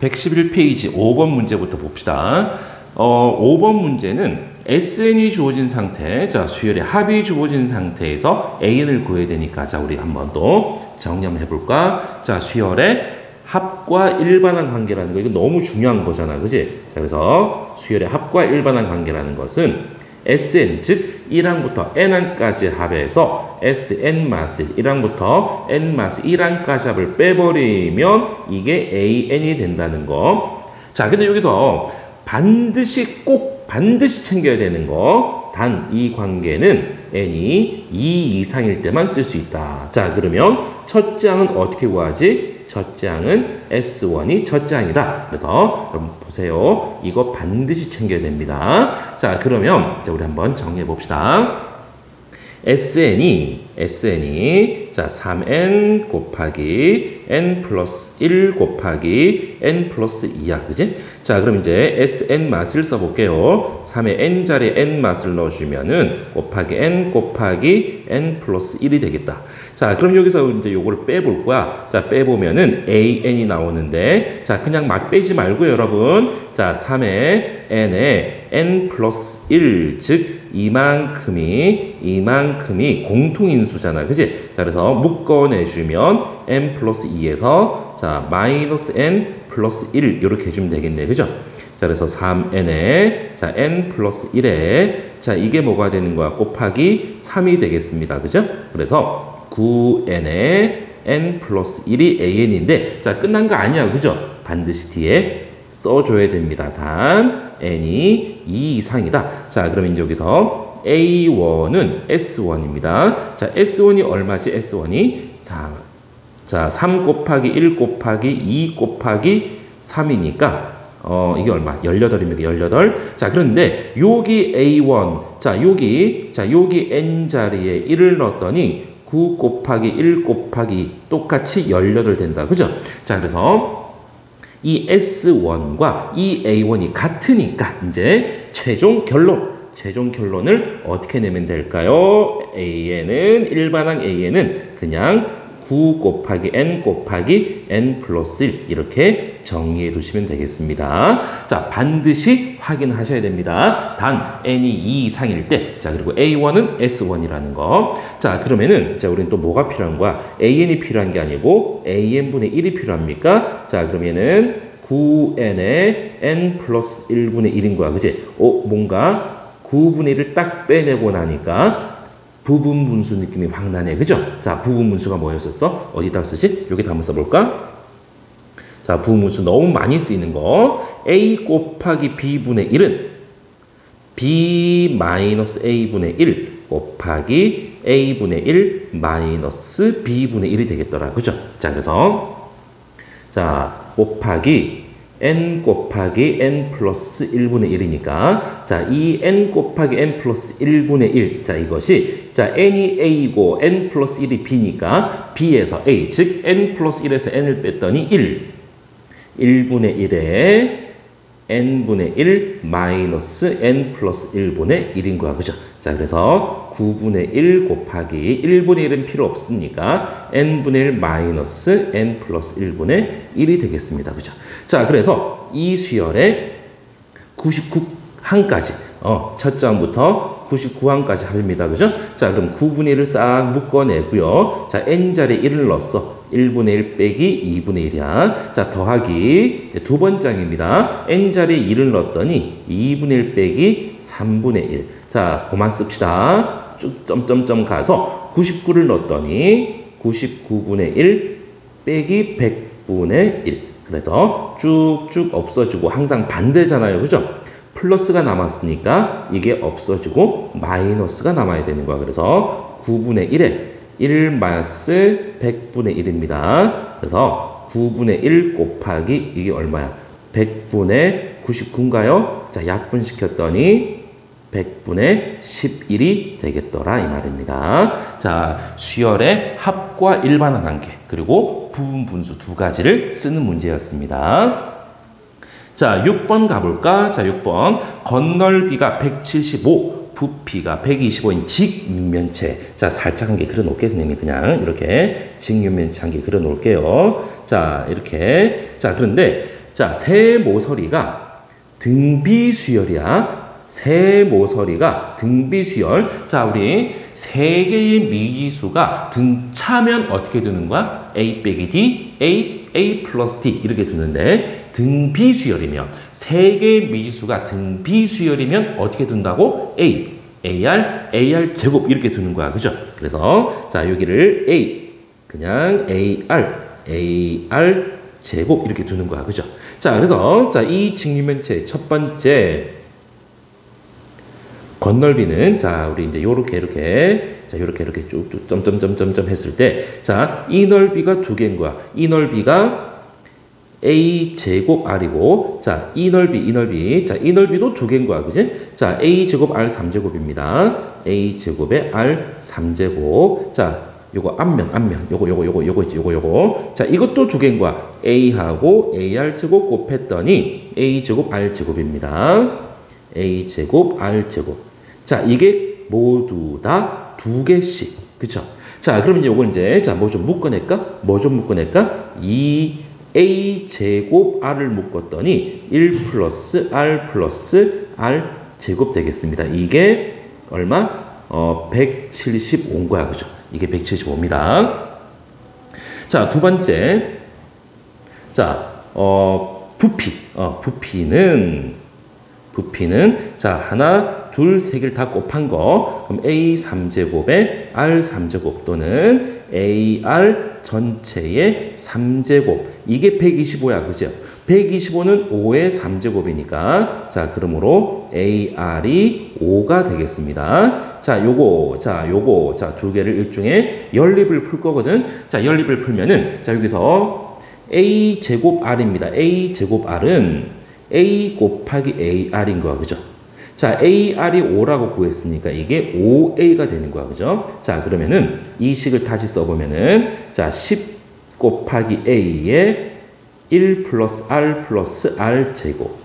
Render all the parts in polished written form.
111페이지 5번 문제부터 봅시다. 5번 문제는 SN이 주어진 상태, 자, 수열의 합이 주어진 상태에서 AN을 구해야 되니까, 자, 우리 한번 또 정리 한번 해볼까? 자, 수열의 합과 일반항 관계라는 거, 이거 너무 중요한 거잖아, 그지? 자, 그래서 수열의 합과 일반항 관계라는 것은 SN, 즉 1항부터 N항까지 합해서 SN 마스 1항부터 N 마스 1항까지 합을 빼버리면 이게 AN이 된다는 거. 자, 근데 여기서 반드시 챙겨야 되는 거. 단 이 관계는 N이 2 이상일 때만 쓸 수 있다. 자, 그러면 첫째 항은 어떻게 구하지? 첫째 항은 S1이 첫째 항이다. 그래서 여러분 보세요. 이거 반드시 챙겨야 됩니다. 자, 그러면 우리 한번 정리해 봅시다. SN이 자, 3N 곱하기 N 플러스 1 곱하기 N 플러스 2야. 그지? 자, 그럼 이제 SN 맛을 써볼게요. 3의 N 자리에 N 맛을 넣어주면은 곱하기 N 곱하기 N 플러스 1이 되겠다. 자, 그럼 여기서 이제 요거를 빼볼 거야. 자, 빼보면은 AN이 나오는데, 자, 그냥 막 빼지 말고요, 여러분. 자, 3의 N에 N 플러스 1, 즉, 이만큼이 공통인수잖아. 그지? 자, 그래서 묶어내주면 N 플러스 2에서, 자, 마이너스 N 플러스 1, 이렇게 해주면 되겠네. 그죠? 자, 그래서 3N에, 자, N 플러스 1에, 자, 이게 뭐가 되는 거야? 곱하기 3이 되겠습니다. 그죠? 그래서 9N에 N 플러스 1이 AN인데, 자, 끝난 거 아니야. 그죠? 반드시 뒤에 써줘야 됩니다. 단, N이 2 이상이다. 자, 그러면 여기서 A1은 S1입니다. 자, S1이 얼마지? S1이? 자, 3 곱하기 1 곱하기 2 곱하기 3이니까, 이게 얼마? 18입니다. 18. 자, 그런데, 여기 A1, 자, 여기 N 자리에 1을 넣었더니, 9 곱하기 1 곱하기 똑같이 18 된다. 그죠? 자, 그래서 이 S1과 이 A1이 같으니까 이제 최종 결론을 어떻게 내면 될까요? 일반항 AN은 그냥 9 곱하기 N 곱하기 N 플러스 1 이렇게 정리해 두시면 되겠습니다. 자, 반드시 확인하셔야 됩니다. 단 N이 2 이상일 때, 자, 그리고 A1은 S1이라는 거. 자, 그러면은, 자, 우리는 또 뭐가 필요한 거야? AN이 필요한 게 아니고 AN분의 1이 필요합니까? 자, 그러면은 9N에 N 플러스 1분의 1인 거야. 그지? 뭔가 9분의 1을 딱 빼내고 나니까 부분 분수 느낌이 확 나네. 그죠? 자, 부분 분수가 뭐였었어? 어디다 쓰지? 여기다 한번 써볼까? 자, 부분 분수 너무 많이 쓰이는 거. A 곱하기 B분의 1은 B 마이너스 A분의 1 곱하기 A분의 1 마이너스 B분의 1이 되겠더라. 그죠? 자, 그래서 자, 곱하기 N 곱하기 N 플러스 1분의 1이니까, 자, 이 N 곱하기 N 플러스 1분의 1, 자, 이것이, 자, N이 A고 N 플러스 1이 B니까, B에서 A, 즉, N 플러스 1에서 N을 뺐더니 1분의 1에 N분의 1 마이너스 N 플러스 1분의 1인 거야. 그죠? 자, 그래서 9분의 1 곱하기 1분의 1은 필요 없으니까 N분의 1 마이너스 N 플러스 1분의 1이 되겠습니다. 그죠? 자, 그래서 이 수열의 99항까지, 첫 장부터 99항까지 합입니다. 그죠? 자, 그럼 9분의 1을 싹 묶어내고요. 자, N자리에 1을 넣었어. 1분의 1 빼기 2분의 1이야. 자, 더하기 두 번장입니다. N자리에 1을 넣었더니 2분의 1 빼기 3분의 1. 자, 그만 씁시다. 쭉 점점점 가서 99를 넣었더니 99분의 1 빼기 100분의 1. 그래서 쭉쭉 없어지고 항상 반대잖아요. 그죠? 플러스가 남았으니까 이게 없어지고 마이너스가 남아야 되는 거야. 그래서 9분의 1에 1 마이너스 100분의 1입니다. 그래서 9분의 1 곱하기 이게 얼마야? 100분의 99인가요? 자, 약분시켰더니 100분의 11이 되겠더라 이 말입니다. 자, 수열의 합과 일반항 관계 그리고 부분 분수 두 가지를 쓰는 문제였습니다. 자, 6번 가볼까? 자, 6번 건널비가 175 부피가 125인 직육면체. 자, 살짝 한 개 그려 놓을게요. 선생님이 그냥 이렇게 직육면체 한 개 그려 놓을게요. 자, 이렇게. 자, 그런데 자, 세 모서리가 등비수열이야. 세 모서리가 등비수열. 자, 우리 세 개의 미지수가 등차면 어떻게 되는 거야? A 빼기 D, A 플러스 D 이렇게 두는데 등비수열이면 세 개의 미지수가 등비수열이면 어떻게 둔다고? AR 제곱 이렇게 두는 거야. 그죠? 그래서 자, 여기를 A 그냥 AR 제곱 이렇게 두는 거야. 그죠? 자, 그래서 자, 이 직립면체 첫 번째 건널비는 자, 우리 이제 요렇게 자, 요렇게 쭉쭉 점점점점점 했을 때 자, 이 넓이가 두 개인 거야. 이 넓이가 A 제곱 R이고 자, 이 넓이 자, 이 넓이도 두 개인 거야. 그지? 자, A 제곱 R 3제곱입니다. A 제곱에 R 3제곱. 자, 요거 앞면 요거 자, 이것도 두 개인 거야. A하고 AR 제곱 곱했더니 A 제곱 R 제곱입니다. A 제곱 R 제곱. 자, 이게 모두 다 두 개씩. 그쵸? 자, 그럼 이제 요걸 이제 자, 뭐 좀 묶어낼까? 이 A 제곱 R을 묶었더니 1 플러스 R 제곱 되겠습니다. 이게 얼마? 175인 거야. 그죠? 이게 175입니다. 자, 두 번째. 자, 부피는 자, 하나, 둘, 세 개를 다 곱한 거. 그럼 A 3제곱에 R 3제곱 또는 AR 전체의 3제곱. 이게 125야. 그죠? 125는 5의 3제곱이니까 자, 그러므로 AR이 5가 되겠습니다. 자, 요거 두 개를 일종의 연립을 풀 거거든. 자, 연립을 풀면은 자, 여기서 A 제곱 R입니다. A 제곱 R은 A 곱하기 AR인 거야. 그죠? 자, AR이 5라고 구했으니까 이게 5A가 되는 거야. 그죠? 자, 그러면은 이 식을 다시 써보면은 자, 10 곱하기 A에 1 플러스 R 제곱.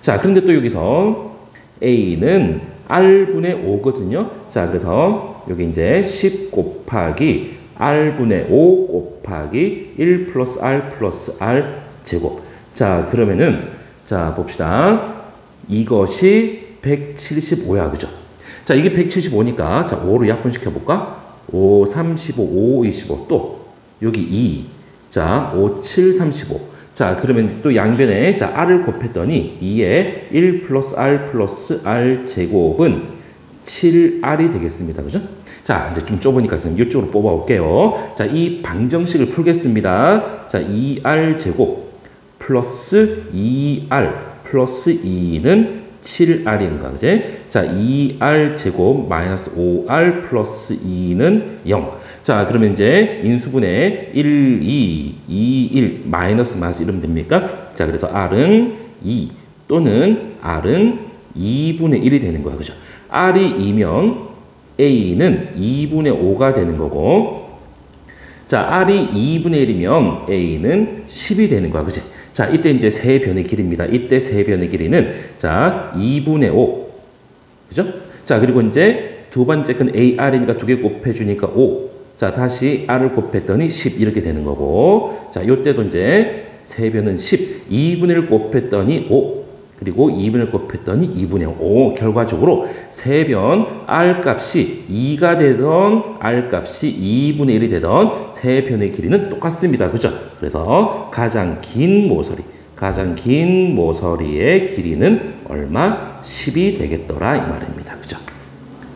자, 그런데 또 여기서 A는 R분의 5거든요. 자, 그래서 여기 이제 10 곱하기 R분의 5 곱하기 1 플러스 R 제곱. 자, 그러면은 자, 봅시다. 이것이 175야. 그죠? 자, 이게 175니까 자, 5로 약분시켜 볼까? 5, 35, 5, 25. 또 여기 2. 자, 5, 7, 35. 자, 그러면 또 양변에 자, R을 곱했더니 2에 1 플러스 R 제곱은 7R이 되겠습니다. 그죠? 자, 이제 좀 좁으니까 이쪽으로 뽑아 올게요. 자, 이 방정식을 풀겠습니다. 자, 2R 제곱 플러스 2R 플러스 2는 7R인가, 그지? 자, 2R 제곱 마이너스 5R 플러스 2는 0. 자, 그러면 이제 인수분해 1, 2, 1 마이너스 이러면 됩니까? 자, 그래서 R은 2 또는 R은 2분의 1이 되는 거야. 그죠? R이 2면 A는 2분의 5가 되는 거고, 자, R이 2분의 1이면 A는 10이 되는 거야. 그지? 자, 이때 이제 세 변의 길이입니다. 이때 세 변의 길이는 자, 2분의 5. 그죠? 자, 그리고 이제 두 번째 건 AR이니까 두 개 곱해주니까 5. 자, 다시 R을 곱했더니 10 이렇게 되는 거고. 자, 요때도 이제 세 변은 10. 2분의 1 곱했더니 5. 그리고 2분의 1 곱했더니 2분의 5. 결과적으로 세 변 R 값이 2가 되던 R 값이 2분의 1이 되던 세 변의 길이는 똑같습니다. 그죠? 그래서 가장 긴 모서리의 길이는 얼마? 10이 되겠더라 이 말입니다. 그죠?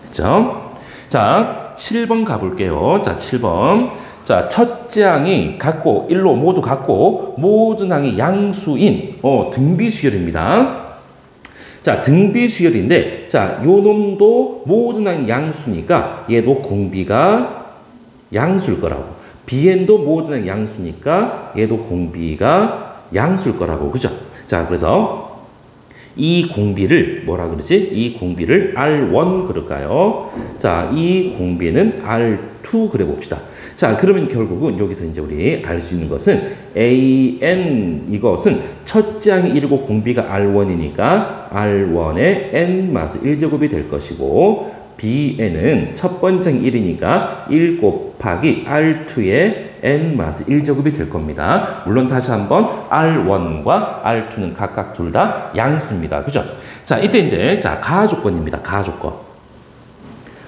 그죠? 자, 7번 가볼게요. 자, 7번. 자, 첫째 항이 같고 1로 모두 같고 모든 항이 양수인 등비수열입니다. 자, 등비수열인데 자, 요 놈도 모든 항이 양수니까 얘도 공비가 양수일 거라고. BN도 모든 항이 양수니까 얘도 공비가 양수일 거라고. 그죠? 자, 그래서 이 공비를 뭐라 그러지? 이 공비를 R1 그럴까요? 자, 이 공비는 R2 그래 봅시다. 자, 그러면 결국은 여기서 이제 우리 알 수 있는 것은 AN 이것은 첫째 항이 1이고 공비가 R1이니까 R1의 N 마스 1제곱이 될 것이고 BN은 첫 번째 항이 1이니까 1 곱하기 R2의 n-1제곱이 될 겁니다. 물론 다시 한번 R1과 R2는 각각 둘 다 양수입니다. 그죠? 자, 이때 이제 자, 가조건입니다. 가조건.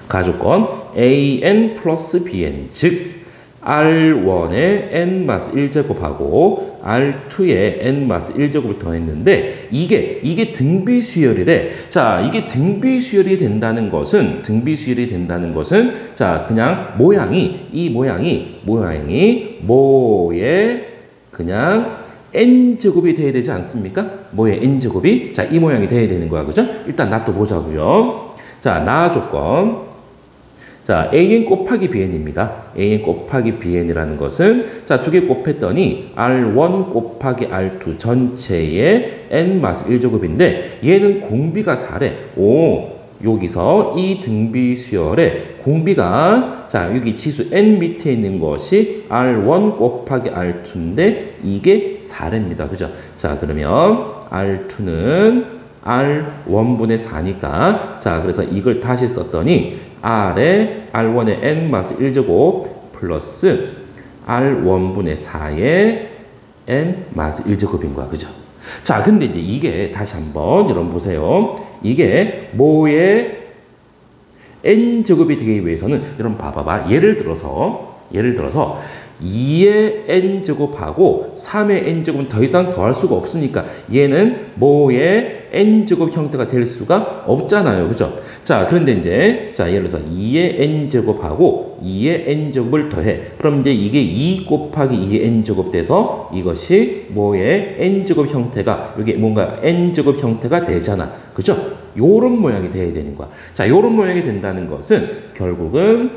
가조건 an 플러스 bn 즉 R1에 n-1제곱하고 R2에 n-1제곱을 더했는데 이게 등비수열이래. 자, 이게 등비수열이 된다는 것은 자, 그냥 이 모양이 뭐에 그냥 n제곱이 돼야 되지 않습니까? 뭐에 n제곱이? 자, 이 모양이 돼야 되는 거야. 그죠? 일단 놔둬 보자고요. 자, 나 조건. 자, an 곱하기 bn입니다. an 곱하기 bn이라는 것은 자, 두 개 곱했더니 R1 곱하기 R2 전체의 n-1제곱인데 얘는 공비가 4래. 여기서 이 등비수열의 공비가 자, 여기 지수 n 밑에 있는 것이 R1 곱하기 R2인데 이게 4래입니다. 그죠? 자, 그러면 R2는 R1분의 4니까 자, 그래서 이걸 다시 썼더니 R에 R1의 n-1제곱 플러스 R1분의 4의 n-1제곱인 거야. 그죠? 자, 근데 이제 이게 다시 한번 여러분 보세요. 이게 뭐의 n제곱이 되기 위해서는 여러분 봐봐봐. 예를 들어서 2의 n제곱하고 3의 n제곱은 더 이상 더할 수가 없으니까 얘는 뭐의 n제곱 형태가 될 수가 없잖아요. 그죠? 자, 그런데 이제 자, 예를 들어서 2의 n제곱하고 2의 n제곱을 더해. 그럼 이제 이게 2 곱하기 2의 n제곱 돼서 이것이 뭐의 n제곱 형태가 이게 뭔가 n제곱 형태가 되잖아. 그죠? 요런 모양이 돼야 되는 거야. 자, 요런 모양이 된다는 것은 결국은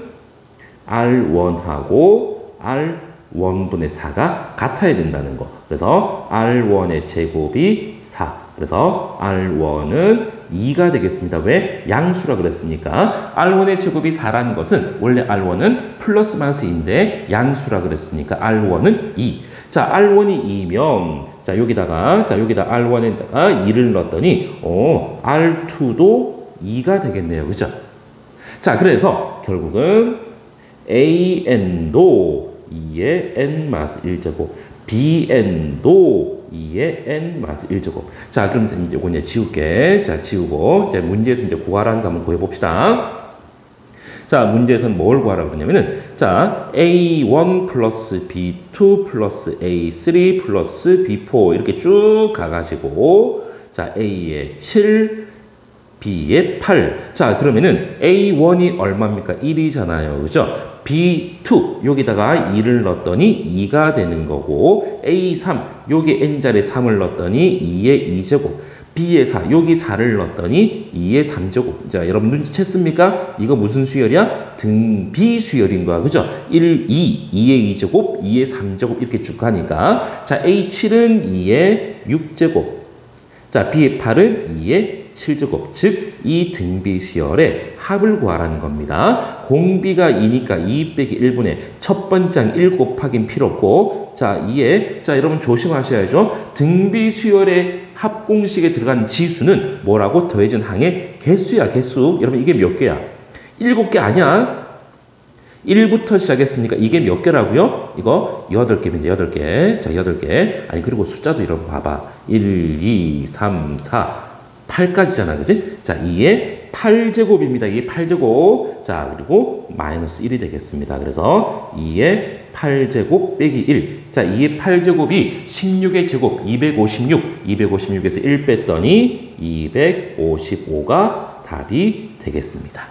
R1하고 R1분의 4가 같아야 된다는 거. 그래서 R1의 제곱이 4. 그래서 R1은 2가 되겠습니다. 왜? 양수라 그랬으니까. R1의 제곱이 4라는 것은 원래 R1은 플러스 마이너스인데 양수라 그랬으니까 R1은 2. 자, R1이 2면 자, 여기다가 R1에다가 2를 넣었더니 R2도 2가 되겠네요. 그죠? 자, 그래서 결국은 AN도 2의 n-1제곱, BN도 2의 n-1제곱. 자, 그럼 이제 이거 이제 지울게. 자, 지우고 이제 문제에서 이제 구하라는 거 한번 구해 봅시다. 자, 문제에서는 뭘 구하라고 그러냐면은 자, A1 플러스 B2 플러스 A3 플러스 B4 이렇게 쭉 가가지고 자, A에 7, B에 8. 자, 그러면은 A1이 얼마입니까? 1이잖아요. 그죠? B2 여기다가 2를 넣었더니 2가 되는 거고 A3 여기 n자리에 3을 넣었더니 2의 2제곱 B에 4 여기 4를 넣었더니 2의 3제곱. 자, 여러분 눈치챘습니까? 이거 무슨 수열이야? 등비 수열인 거야. 그죠? 1, 2, 2의 2제곱 2의 3제곱 이렇게 쭉 가니까 자, A7은 2의 6제곱 자, B의 8은 2의 7제곱. 즉, 이 등비 수열의 합을 구하라는 겁니다. 공비가 2니까 2 빼기 1분의 첫 번째 1 곱하기는 필요 없고 자, 2에 자, 여러분 조심하셔야죠. 등비 수열의 합 공식에 들어간 지수는 뭐라고? 더해진 항의 개수야, 개수. 여러분 이게 몇 개야? 7개 아니야. 1부터 시작했으니까 이게 몇 개라고요? 이거 8개입니다. 8개. 자, 8개. 아니, 그리고 숫자도 여러분 봐봐. 1, 2, 3, 4, 8까지잖아. 그지? 자, 2의 8제곱입니다. 2의 8제곱. 자, 그리고 마이너스 1이 되겠습니다. 그래서 2의 8제곱 빼기 1. 자, 2의 8제곱이 16의 제곱 256. 256에서 1 뺐더니 255가 답이 되겠습니다.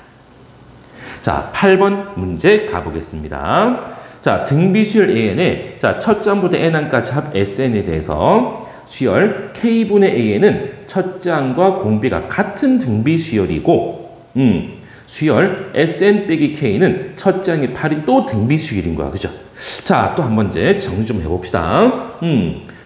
자, 8번 문제 가보겠습니다. 자, 등비수열 AN의 자, 첫 장부터 n항까지 합 SN에 대해서 수열 K분의 AN은 첫째 항과 공비가 같은 등비수열이고 수열 SN 빼기 K는 첫째 항의 8이 또 등비수열인 거야. 그죠? 자, 또 한 번 이제 정리 좀 해봅시다.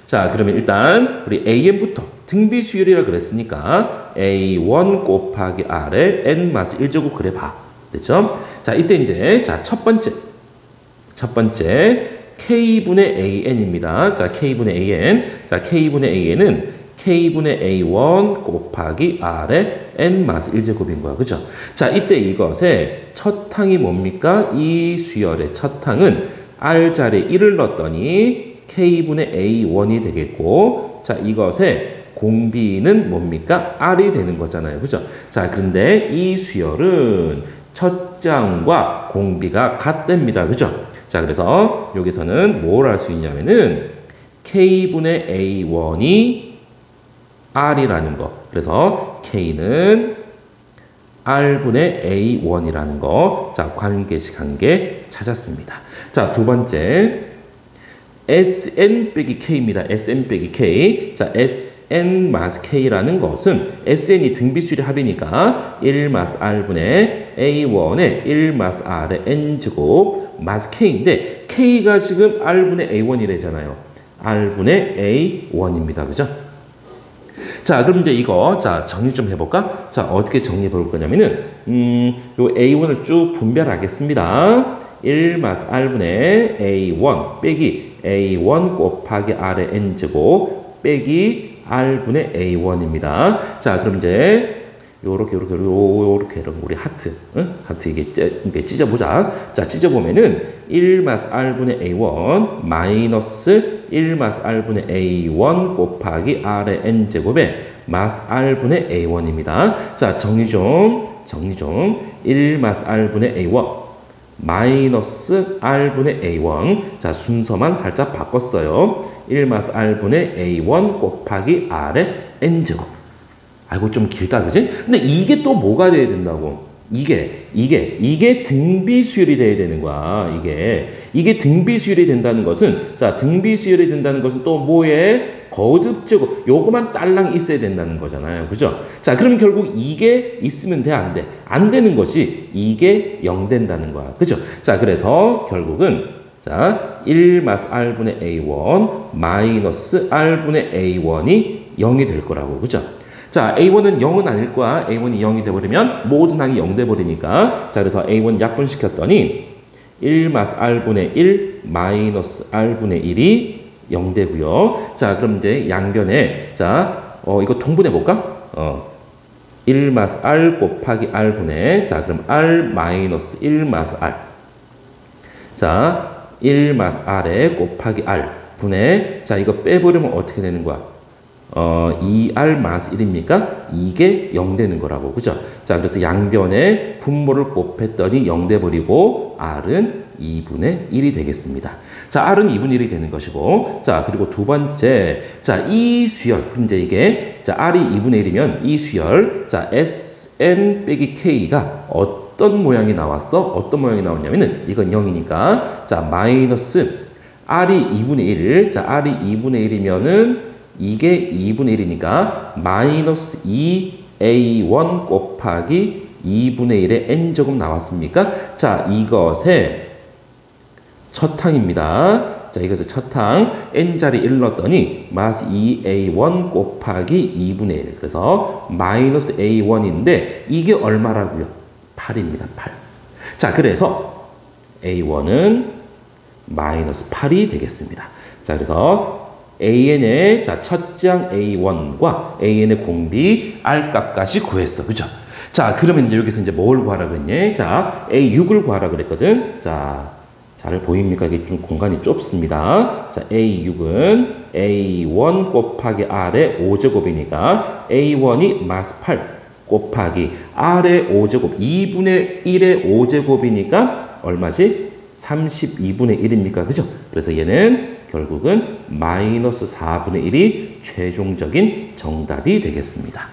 자, 그러면 일단 우리 AN부터 등비수열이라 그랬으니까 A1 곱하기 R에 n-1제곱 그래봐. 됐죠? 자, 이때 이제 자, 첫 번째 K분의 AN입니다. 자, K분의 AN. 자, K분의 AN은 K분의 A1 곱하기 R의 n-1제곱인 거야. 그죠? 자, 이때 이것의 첫 항이 뭡니까? 이 수열의 첫 항은 R 자리에 1을 넣었더니 K분의 A1이 되겠고, 자, 이것의 공비는 뭡니까? R이 되는 거잖아요. 그죠? 자, 그런데 이 수열은 첫 장과 공비가 같답니다. 그죠? 자, 그래서 여기서는 뭘 할 수 있냐면은 K분의 A1이 R이라는 거. 그래서 K는 R분의 A1이라는 거. 자, 관계식 관계 찾았습니다. 자, 두 번째. Sn 빼기 K입니다. Sn 빼기 K. 자, Sn 마스 K라는 것은 Sn이 등비수열의 합이니까 1 마스 R분의 A1의 1 마스 R의 N제곱 마스 K인데 K가 지금 R분의 A1이래잖아요. R분의 A1입니다. 그죠? 자, 그럼 이제 이거, 자, 정리 좀 해볼까? 자, 어떻게 정리해 볼 거냐면은, 요 A1을 쭉 분별하겠습니다. 1 마스 R분의 A1 빼기 A1 곱하기 R의 N제곱 빼기 R분의 A1입니다. 자, 그럼 이제 요렇게 우리 하트, 응? 하트 이게 찢어보자. 자, 찢어보면은 1 마스 R분의 A1 마이너스 1 마스 R분의 A1 곱하기 R의 N제곱에 마스 R분의 A1입니다. 자, 정리 좀. 1 마스 R분의 A1 마이너스 R분의 A1. 자, 순서만 살짝 바꿨어요. 1 마스 R분의 A1 곱하기 R의 N제곱. 아이고, 좀 길다, 그지? 근데 이게 또 뭐가 돼야 된다고? 이게 등비수열이 돼야 되는 거야. 이게 등비수열이 된다는 것은, 자, 등비수열이 된다는 것은 또 뭐에? 거듭제곱. 요거만 딸랑 있어야 된다는 거잖아요. 그죠? 자, 그러면 결국 이게 있으면 돼, 안 돼? 안 되는 것이 이게 0 된다는 거야. 그죠? 자, 그래서 결국은, 자, 1 마스 R분의 A1 마이너스 R분의 A1이 0이 될 거라고. 그죠? 자, A1은 0은 아닐 거야. A1이 0이 돼버리면 모든 항이 0 돼버리니까. 자, 그래서 A1 약분시켰더니 1 마스 R분의 1 마이너스 R분의 1이 0 되고요. 자, 그럼 이제 양변에, 자, 이거 통분해볼까? 1 마스 R 곱하기 R분의, 자, 그럼 R 마이너스 1 마스 R. 자, 1 마스 R에 곱하기 R 분의, 자, 이거 빼버리면 어떻게 되는 거야? 2R 마스 1입니까? 이게 0 되는 거라고. 그죠? 자, 그래서 양변에 분모를 곱했더니 0 돼버리고 R은 2분의 1이 되겠습니다. 자, R은 2분의 1이 되는 것이고, 자, 그리고 두 번째, 자, 이 수열, 그럼 이제 이게, 자, R이 2분의 1이면 이 수열, 자, Sn 빼기 K가 어떤 모양이 나왔어? 어떤 모양이 나왔냐면은, 이건 0이니까, 자, 마이너스, R이 2분의 1, 자, R이 2분의 1이면은, 이게 2분의 1이니까, 마이너스 2A1 곱하기 2분의 1의 N제곱 나왔습니까? 자, 이것의 첫 항입니다. 자, 이것의 첫 항 N자리 1 넣었더니 마이너스 2A1 곱하기 2분의 1. 그래서 마이너스 A1인데 이게 얼마라고요? 8입니다. 8. 자, 그래서 A1은 마이너스 8이 되겠습니다. 자, 그래서 AN의, 자, 첫장 A1과 AN의 공비 R 값까지 구했어. 그죠? 자, 그러면 이제 여기서 이제 뭘 구하라 그랬냐? 자, A6을 구하라 그랬거든. 자, 잘 보입니까? 이게 좀 공간이 좁습니다. 자, A6은 A1 곱하기 R의 5제곱이니까 A1이 마스 8 곱하기 R의 5제곱 2분의 1의 5제곱이니까 얼마지? 32분의 1입니까? 그죠? 그래서 얘는 결국은 마이너스 4분의 1이 최종적인 정답이 되겠습니다.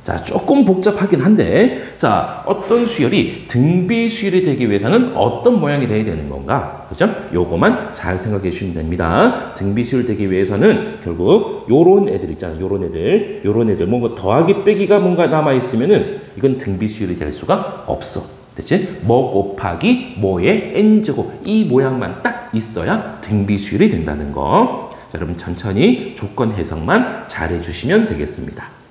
자, 조금 복잡하긴 한데, 자, 어떤 수열이 등비 수열이 되기 위해서는 어떤 모양이 돼야 되는 건가? 그죠? 요거만 잘 생각해 주시면 됩니다. 등비 수열 되기 위해서는 결국 요런 애들 있잖아요. 요런 애들 뭔가 더하기 빼기가 뭔가 남아있으면은 이건 등비 수열이 될 수가 없어. 됐지? 뭐 곱하기 뭐의 n제곱 이 모양만 딱 있어야 등비 수열이 된다는 거. 자, 여러분 천천히 조건 해석만 잘 해주시면 되겠습니다.